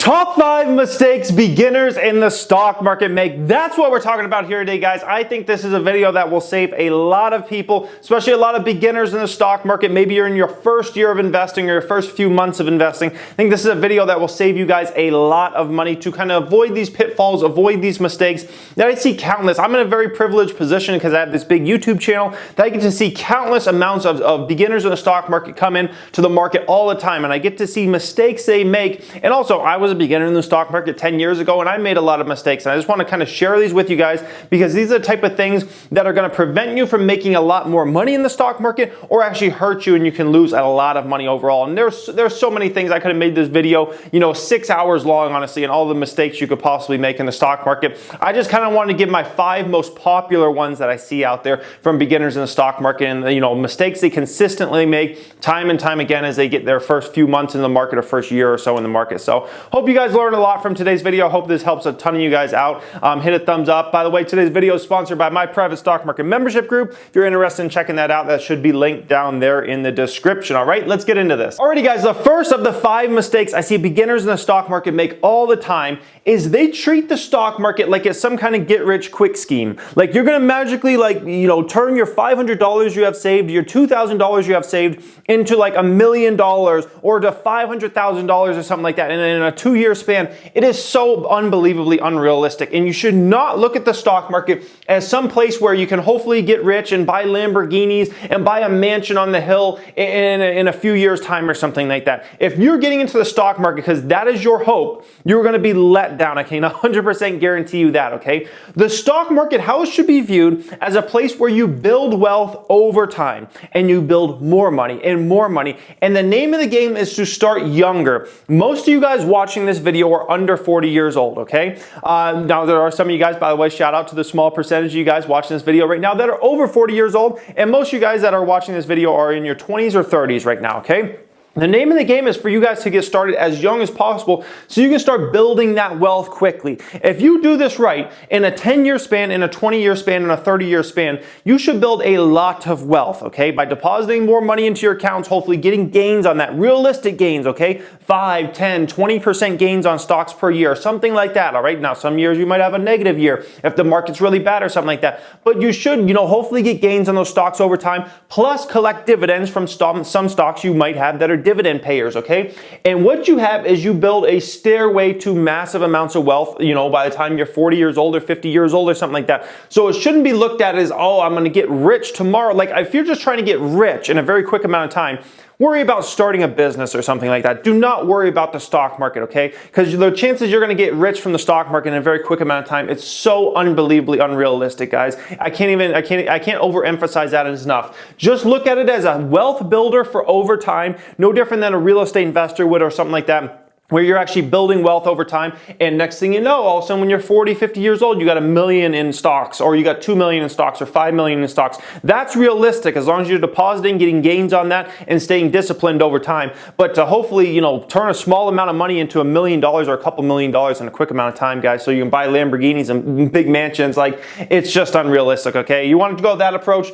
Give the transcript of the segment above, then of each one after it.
Top 5 mistakes beginners in the stock market make. That's what we're talking about here today, guys. I think this is a video that will save a lot of people, especially a lot of beginners in the stock market. Maybe you're in your first year of investing or your first few months of investing. I think this is a video that will save you guys a lot of money to kind of avoid these pitfalls, avoid these mistakes that I see countless. I'm in a very privileged position because I have this big YouTube channel that I get to see countless amounts of beginners in the stock market come in to the market all the time, and I get to see mistakes they make. And also, I was a beginner in the stock market 10 years ago and I made a lot of mistakes, and I just want to kind of share these with you guys because these are the type of things that are going to prevent you from making a lot more money in the stock market or actually hurt you and you can lose a lot of money overall. And there's so many things. I could have made this video 6 hours long, honestly, and all the mistakes you could possibly make in the stock market. I just kind of wanted to give my 5 most popular ones that I see out there from beginners in the stock market, and mistakes they consistently make time and time again as they get their first few months in the market or first year or so in the market. So hope you guys learned a lot from today's video. Hope this helps a ton of you guys out. Hit a thumbs up. By the way, today's video is sponsored by my private stock market membership group. If you're interested in checking that out, that should be linked down there in the description. All right, let's get into this. Alrighty, guys, the first of the 5 mistakes I see beginners in the stock market make all the time is they treat the stock market like it's some kind of get-rich-quick scheme. Like you're gonna magically turn your $500 you have saved, your $2,000 you have saved into like $1 million or to $500,000 or something like that in a 2-year span. It is so unbelievably unrealistic, and you should not look at the stock market as some place where you can hopefully get rich and buy Lamborghinis and buy a mansion on the hill in a few years time or something like that. If you're getting into the stock market because that is your hope, you're going to be let down. I can 100% guarantee you that, okay? The stock market, how it should be viewed as a place where you build wealth over time and you build more money and more money. And the name of the game is to start younger. Most of you guys watching this video are under 40 years old, okay? Now, there are some of you guys, by the way, shout out to the small percentage of you guys watching this video right now that are over 40 years old, and most of you guys that are watching this video are in your 20s or 30s right now, okay? The name of the game is for you guys to get started as young as possible so you can start building that wealth quickly. If you do this right, in a 10-year span, in a 20-year span, in a 30-year span, you should build a lot of wealth, okay? By depositing more money into your accounts, hopefully getting gains on that, realistic gains, okay? 5, 10, 20% gains on stocks per year, something like that, all right? Now, some years you might have a negative year if the market's really bad or something like that, but you should, hopefully get gains on those stocks over time, plus collect dividends from some stocks you might have that are dividend payers, okay? And what you have is you build a stairway to massive amounts of wealth, by the time you're 40 years old or 50 years old or something like that. So it shouldn't be looked at as, oh, I'm going to get rich tomorrow. Like if you're just trying to get rich in a very quick amount of time, worry about starting a business or something like that. Do not worry about the stock market, okay? Because the chances you're going to get rich from the stock market in a very quick amount of time, it's so unbelievably unrealistic, guys. I can't overemphasize that enough. Just look at it as a wealth builder for over time, no different than a real estate investor would or something like that, where you're actually building wealth over time, and next thing you know, all of a sudden when you're 40, 50 years old, you got $1 million in stocks, or you got $2 million in stocks, or $5 million in stocks. That's realistic as long as you're depositing, getting gains on that, and staying disciplined over time. But to hopefully, turn a small amount of money into $1 million or a couple $1 million in a quick amount of time, guys, so you can buy Lamborghinis and big mansions, it's just unrealistic, okay? You want to go that approach,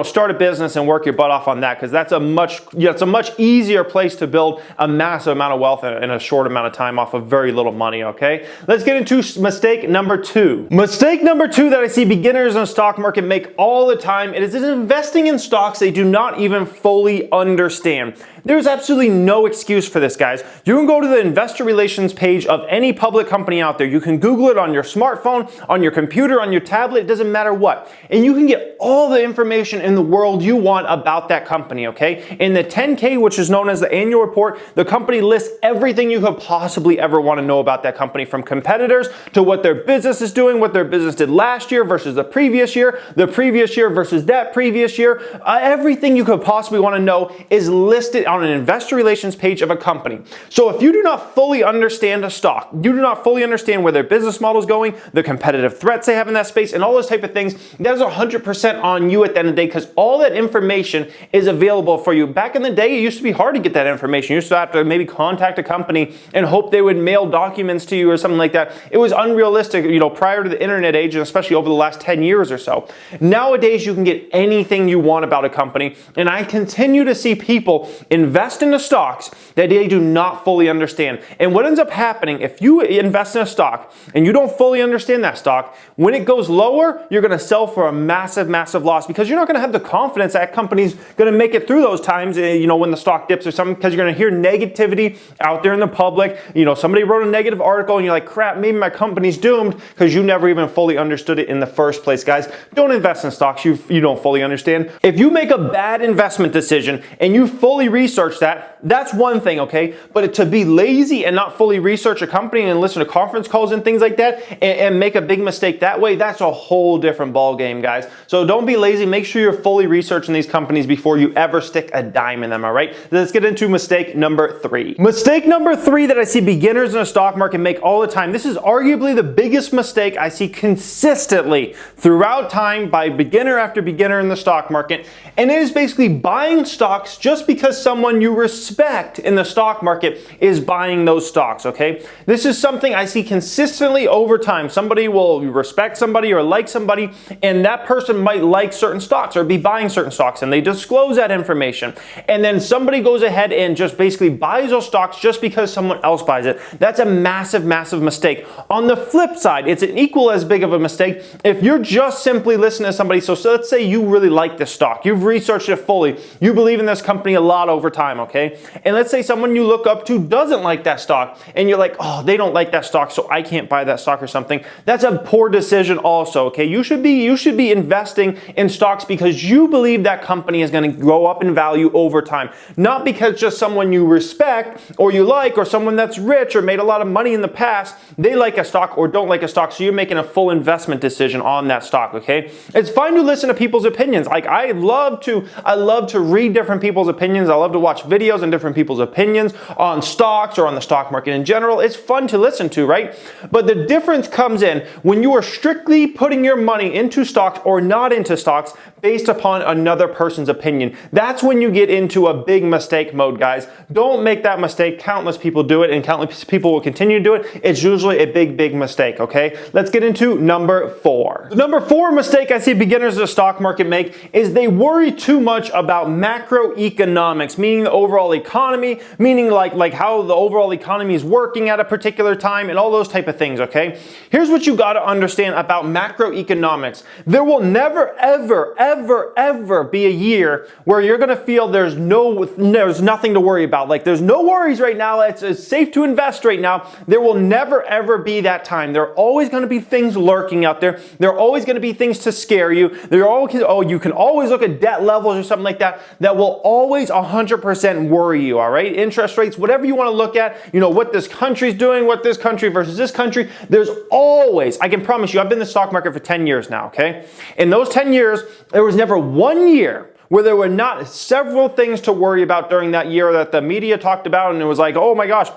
start a business and work your butt off on that, because that's a much easier place to build a massive amount of wealth in a short amount of time off of very little money, okay? Let's get into mistake number 2. Mistake number 2 that I see beginners in the stock market make all the time is investing in stocks they do not even fully understand. There's absolutely no excuse for this, guys. You can go to the investor relations page of any public company out there. You can Google it on your smartphone, on your computer, on your tablet, it doesn't matter what. And you can get all the information in the world you want about that company, okay? In the 10K, which is known as the annual report, the company lists everything you could possibly ever want to know about that company, from competitors to what their business is doing, what their business did last year versus the previous year versus that previous year. Everything you could possibly want to know is listed on an investor relations page of a company. So if you do not fully understand a stock, you do not fully understand where their business model is going, the competitive threats they have in that space, and all those type of things, that is 100% on you at the end of the day, because all that information is available for you. Back in the day, it used to be hard to get that information. You used to have to maybe contact a company and hope they would mail documents to you or something like that. It was unrealistic, prior to the internet age, and especially over the last 10 years or so. Nowadays, you can get anything you want about a company, and I continue to see people invest into stocks that they do not fully understand. And what ends up happening, if you invest in a stock and you don't fully understand that stock, when it goes lower, you're going to sell for a massive, massive loss because you're not going to have the confidence that company's going to make it through those times, when the stock dips or something, because you're going to hear negativity out there in the public. Somebody wrote a negative article and you're like, crap, maybe my company's doomed, because you never even fully understood it in the first place. Guys, don't invest in stocks you don't fully understand. If you make a bad investment decision and you fully research that, that's one thing, okay? But to be lazy and not fully research a company and listen to conference calls and things like that and make a big mistake that way, that's a whole different ball game, guys. So don't be lazy. Make sure you're fully researching these companies before you ever stick a dime in them, all right? Let's get into mistake number 3. Mistake number 3 that I see beginners in the stock market make all the time. This is arguably the biggest mistake I see consistently throughout time by beginner after beginner in the stock market. And it is basically buying stocks just because someone you respect in the stock market is buying those stocks, okay? This is something I see consistently over time. Somebody will respect somebody or like somebody, and that person might like certain stocks or be buying certain stocks, and they disclose that information. And then somebody goes ahead and just basically buys those stocks just because someone else buys it. That's a massive, massive mistake. On the flip side, it's an equal as big of a mistake if you're just simply listening to somebody. So let's say you really like this stock. You've researched it fully. You believe in this company a lot over time, okay? And let's say someone you look up to doesn't like that stock, and you're like, oh, they don't like that stock, so I can't buy that stock or something. That's a poor decision also, okay? You should be investing in stocks because you believe that company is going to grow up in value over time, not because just someone you respect or you like or someone that's rich or made a lot of money in the past, they like a stock or don't like a stock, so you're making a full investment decision on that stock, okay? It's fine to listen to people's opinions. Like I love to read different people's opinions. I love to watch videos on different people's opinions on stocks or on the stock market in general. It's fun to listen to, right? But the difference comes in when you are strictly putting your money into stocks or not into stocks based upon another person's opinion. That's when you get into a big mistake mode, guys. Don't make that mistake. Countless people do it, and countless people will continue to do it. It's usually a big, big mistake, okay? Let's get into number 4. The number 4 mistake I see beginners of the stock market make is they worry too much about macroeconomics, meaning the overall economy, meaning like how the overall economy is working at a particular time and all those type of things, okay? Here's what you got to understand about macroeconomics. There will never, ever be a year where you're going to feel there's nothing to worry about. Like there's no worries right now. It's safe to invest right now. There will never, ever be that time. There are always going to be things lurking out there. There are always going to be things to scare you. You can always look at debt levels or something like that will always 100% worry you, all right? Interest rates, whatever you want to look at, what this country's doing, what this country versus this country, there's always, I can promise you, I've been in the stock market for 10 years now, okay? In those 10 years, there was never one year where there were not several things to worry about during that year that the media talked about, and it was like, oh my gosh,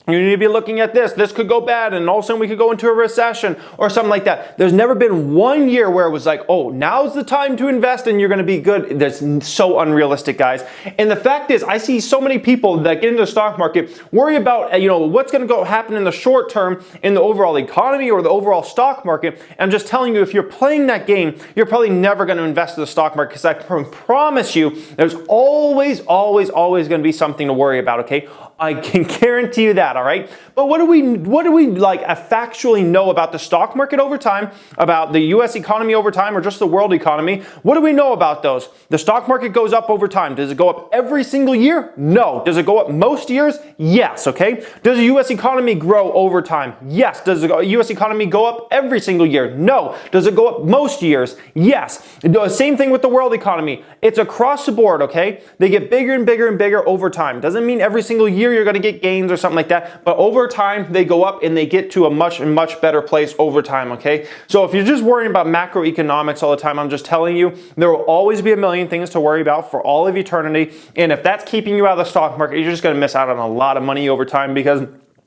you need to be looking at this. This could go bad, and all of a sudden we could go into a recession or something like that. There's never been one year where it was like, oh, now's the time to invest and you're going to be good. That's so unrealistic, guys. And the fact is, I see so many people that get into the stock market worry about, what's going to happen in the short term in the overall economy or the overall stock market. And I'm just telling you, if you're playing that game, you're probably never going to invest in the stock market, because I promise you, there's always going to be something to worry about, okay? I can guarantee you that, all right? But what do we factually know about the stock market over time, about the US economy over time, or just the world economy? What do we know about those? The stock market goes up over time. Does it go up every single year? No. Does it go up most years? Yes, okay? Does the US economy grow over time? Yes. Does the US economy go up every single year? No. Does it go up most years? Yes. The same thing with the world economy. It's across the board, okay? They get bigger and bigger and bigger over time. Doesn't mean every single year you're going to get gains or something like that, but over time they go up and they get to a much better place over time, okay? So if you're just worrying about macroeconomics all the time, I'm just telling you, there will always be a million things to worry about for all of eternity, and if that's keeping you out of the stock market, you're just going to miss out on a lot of money over time, because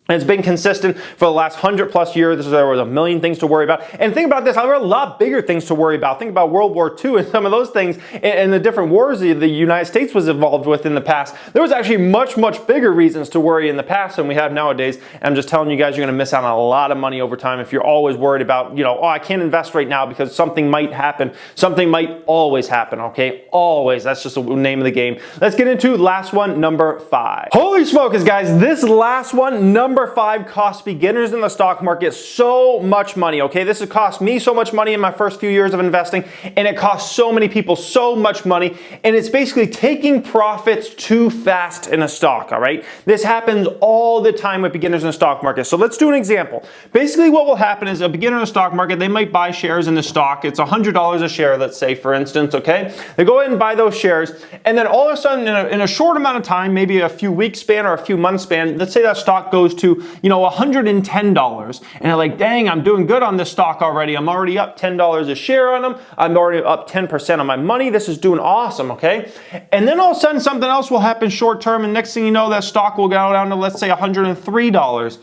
And it's been consistent for the last 100+ years. There was a million things to worry about. And think about this, there were a lot bigger things to worry about. Think about World War II and some of those things and the different wars the United States was involved with in the past. There was actually much, much bigger reasons to worry in the past than we have nowadays. And I'm just telling you guys, you're gonna miss out on a lot of money over time if you're always worried about, you know, oh, I can't invest right now because something might happen. Something might always happen, okay? Always, that's just the name of the game. Let's get into last one, number 5. Holy smokes, guys, this last one, number 5, costs beginners in the stock market so much money, okay? This has cost me so much money in my first few years of investing, and it costs so many people so much money, and it's basically taking profits too fast in a stock, all right? This happens all the time with beginners in the stock market. So let's do an example. Basically what will happen is a beginner in the stock market, they might buy shares in the stock. It's $100 a share, let's say, for instance, okay? They go ahead and buy those shares, and then all of a sudden, in a short amount of time, maybe a few weeks span or a few months span, let's say that stock goes to, you know, $110, and they're like, dang, I'm doing good on this stock already. I'm already up $10 a share on them. I'm already up 10% on my money. This is doing awesome, okay? And then all of a sudden, something else will happen short term, and next thing you know, that stock will go down to, let's say, $103.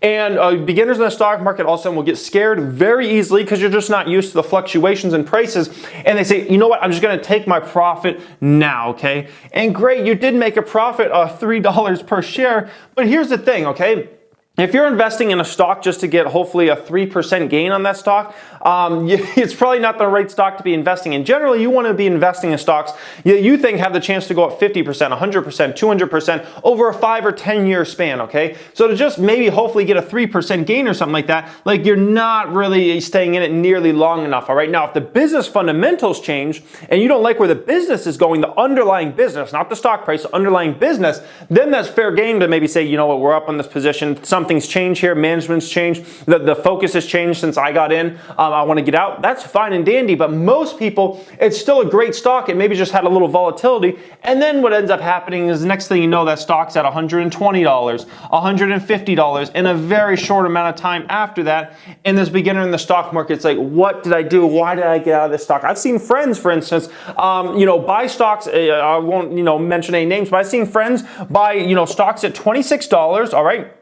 And beginners in the stock market all of a sudden will get scared very easily because you're just not used to the fluctuations in prices, and they say, you know what, I'm just gonna take my profit now, okay? And great, you did make a profit of $3 per share, but here's the thing, okay? If you're investing in a stock just to get hopefully a 3% gain on that stock, it's probably not the right stock to be investing in. Generally, you want to be investing in stocks you think have the chance to go up 50%, 100%, 200% over a 5 or 10 year span, okay? So to just maybe hopefully get a 3% gain or something like that, like you're not really staying in it nearly long enough, all right? Now, if the business fundamentals change and you don't like where the business is going, the underlying business, not the stock price, the underlying business, then that's fair game to maybe say, you know what, we're up on this position, something's changed here, management's changed, the focus has changed since I got in, I want to get out. That's fine and dandy, but most people, it's still a great stock. It maybe just had a little volatility, and then what ends up happening is the next thing you know, that stock's at $120, $150 in a very short amount of time after that. And this beginner in the stock market, it's like, what did I do? Why did I get out of this stock? I've seen friends, for instance, you know, buy stocks. I won't, you know, mention any names, but I've seen friends buy, you know, stocks at $26. All right.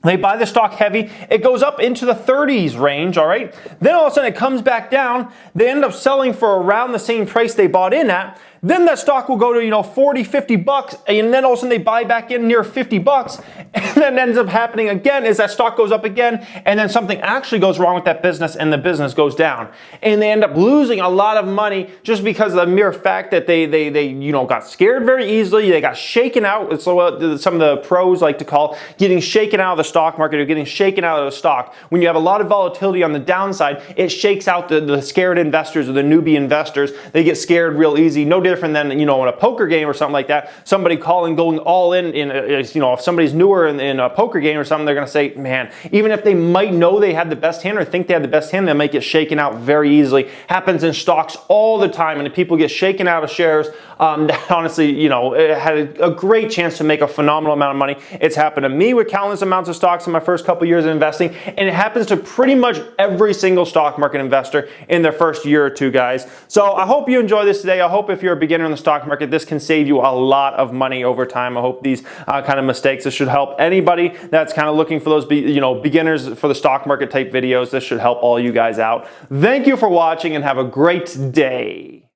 They buy the stock heavy, it goes up into the 30s range, all right? Then all of a sudden it comes back down, they end up selling for around the same price they bought in at. Then that stock will go to, you know, 40, 50 bucks, and then all of a sudden they buy back in near 50 bucks, and then ends up happening again is that stock goes up again, and then something actually goes wrong with that business, and the business goes down. And they end up losing a lot of money just because of the mere fact that they you know, got scared very easily, they got shaken out. It's what some of the pros like to call getting shaken out of the stock market or getting shaken out of the stock. When you have a lot of volatility on the downside, it shakes out the scared investors or the newbie investors. They get scared real easy. No different than, you know, in a poker game or something like that. Somebody going all in, you know, if somebody's newer in a poker game or something, they're going to say, man, even if they might know they had the best hand or think they had the best hand, they might get shaken out very easily. Happens in stocks all the time, and if people get shaken out of shares, that honestly, you know, it had a great chance to make a phenomenal amount of money. It's happened to me with countless amounts of stocks in my first couple years of investing, and it happens to pretty much every single stock market investor in their first year or two, guys. So I hope you enjoy this today. I hope if you're a beginner in the stock market, this can save you a lot of money over time. I hope these kind of mistakes, this should help anybody that's kind of looking for those beginners for the stock market type videos. This should help all you guys out. Thank you for watching and have a great day.